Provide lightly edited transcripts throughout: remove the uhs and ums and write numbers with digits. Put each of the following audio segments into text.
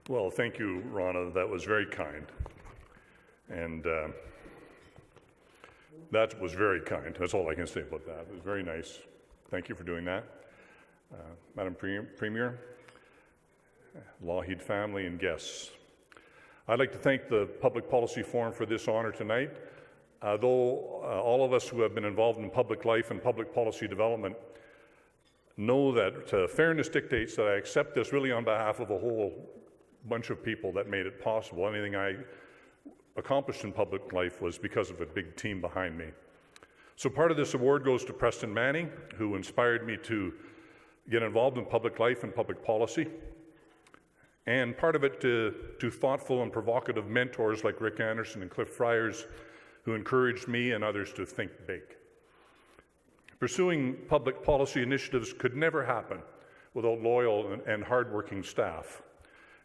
Well, thank you, Rana. That was very kind. And that was very kind. That's all I can say about that. It was very nice. Thank you for doing that. Madam Premier, Lougheed family, and guests. I'd like to thank the Public Policy Forum for this honor tonight. Though all of us who have been involved in public life and public policy development know that fairness dictates that I accept this really on behalf of a whole bunch of people that made it possible. Anything I accomplished in public life was because of a big team behind me. So part of this award goes to Preston Manning, who inspired me to get involved in public life and public policy, and part of it to thoughtful and provocative mentors like Rick Anderson and Cliff Friars, who encouraged me and others to think big. Pursuing public policy initiatives could never happen without loyal and hardworking staff.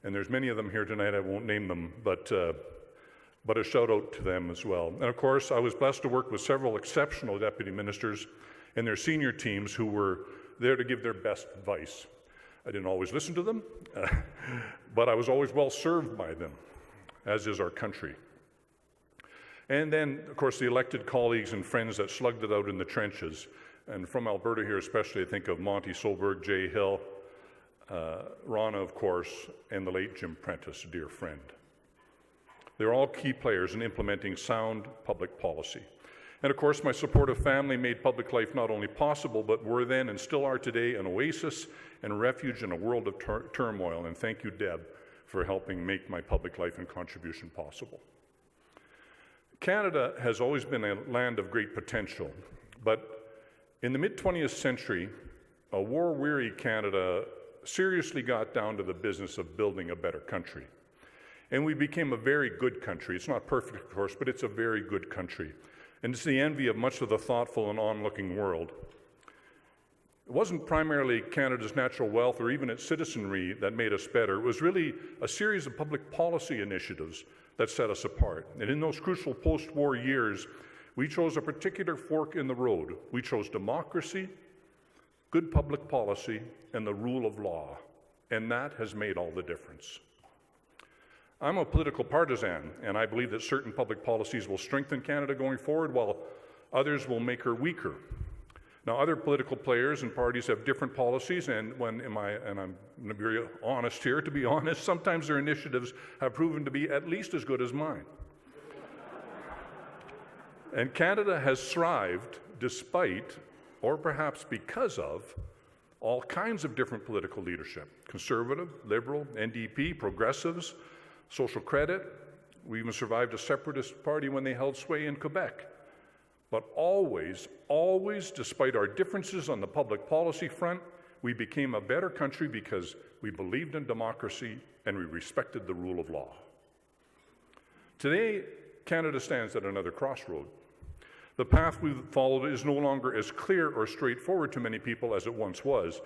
And there's many of them here tonight, I won't name them, but a shout out to them as well. And of course, I was blessed to work with several exceptional deputy ministers and their senior teams who were there to give their best advice. I didn't always listen to them, but I was always well served by them, as is our country. And then, of course, the elected colleagues and friends that slugged it out in the trenches. And from Alberta here especially, I think of Monty Solberg, Jay Hill, Rana, of course, and the late Jim Prentice, a dear friend. They're all key players in implementing sound public policy. And of course, my supportive family made public life not only possible, but were then and still are today an oasis and refuge in a world of turmoil. And thank you, Deb, for helping make my public life and contribution possible. Canada has always been a land of great potential, but in the mid-20th century, a war-weary Canada seriously got down to the business of building a better country. And we became a very good country. It's not perfect, of course, but it's a very good country. And it's the envy of much of the thoughtful and on-looking world. It wasn't primarily Canada's natural wealth or even its citizenry that made us better. It was really a series of public policy initiatives that set us apart. And in those crucial post-war years, we chose a particular fork in the road. We chose democracy, good public policy, and the rule of law. And that has made all the difference. I'm a political partisan, and I believe that certain public policies will strengthen Canada going forward, while others will make her weaker. Now, other political players and parties have different policies, and I'm going to be very honest here, to be honest, sometimes their initiatives have proven to be at least as good as mine. And Canada has thrived despite, or perhaps because of, all kinds of different political leadership: conservative, liberal, NDP, progressives, social credit. We even survived a separatist party when they held sway in Quebec. But always, always, despite our differences on the public policy front, we became a better country because we believed in democracy and we respected the rule of law. Today, Canada stands at another crossroad. The path we've followed is no longer as clear or straightforward to many people as it once was.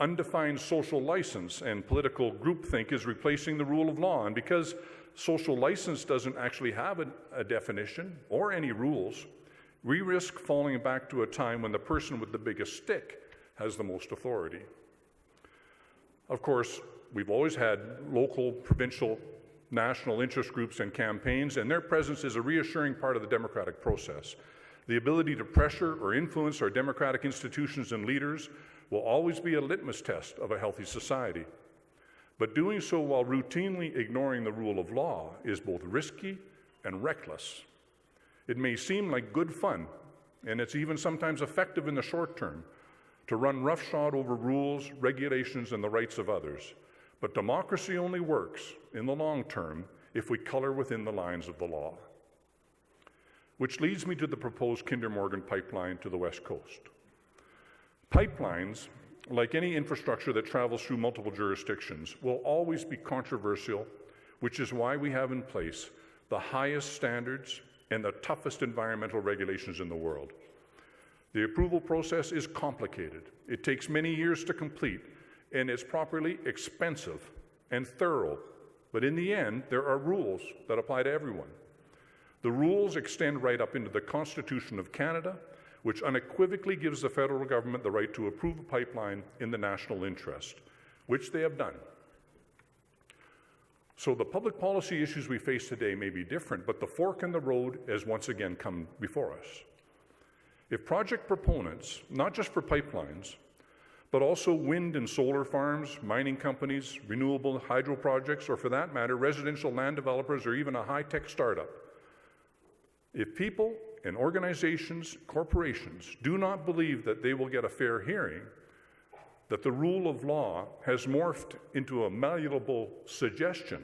Undefined social license and political groupthink is replacing the rule of law. And because social license doesn't actually have a definition or any rules, we risk falling back to a time when the person with the biggest stick has the most authority. Of course, we've always had local, provincial, national interest groups and campaigns, and their presence is a reassuring part of the democratic process. The ability to pressure or influence our democratic institutions and leaders will always be a litmus test of a healthy society. But doing so while routinely ignoring the rule of law is both risky and reckless. It may seem like good fun, and it's even sometimes effective in the short term, to run roughshod over rules, regulations, and the rights of others. But democracy only works in the long term if we color within the lines of the law. Which leads me to the proposed Kinder Morgan pipeline to the West Coast. Pipelines, like any infrastructure that travels through multiple jurisdictions, will always be controversial, which is why we have in place the highest standards and the toughest environmental regulations in the world. The approval process is complicated. It takes many years to complete, and it's properly expensive and thorough. But in the end, there are rules that apply to everyone. The rules extend right up into the Constitution of Canada, which unequivocally gives the federal government the right to approve a pipeline in the national interest, which they have done. So the public policy issues we face today may be different, but the fork in the road has once again come before us. If project proponents, not just for pipelines, but also wind and solar farms, mining companies, renewable hydro projects, or for that matter, residential land developers or even a high-tech startup, if people and organizations, corporations do not believe that they will get a fair hearing, that the rule of law has morphed into a malleable suggestion,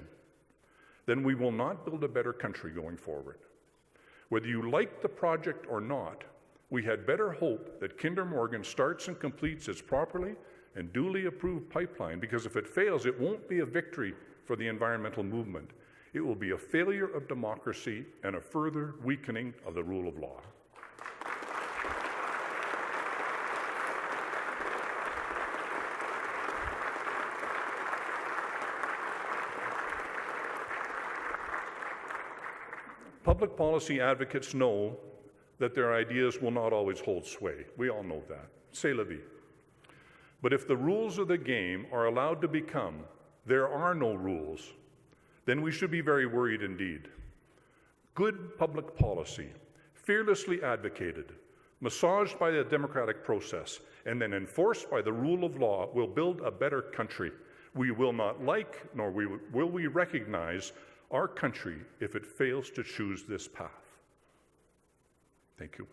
then we will not build a better country going forward. Whether you like the project or not, we had better hope that Kinder Morgan starts and completes its properly and duly approved pipeline, because if it fails, it won't be a victory for the environmental movement. It will be a failure of democracy and a further weakening of the rule of law. Public policy advocates know that their ideas will not always hold sway. We all know that. C'est la vie. But if the rules of the game are allowed to become, there are no rules, then we should be very worried indeed. Good public policy, fearlessly advocated, massaged by the democratic process, and then enforced by the rule of law will build a better country. We will not like, nor will we recognize our country if it fails to choose this path. Thank you.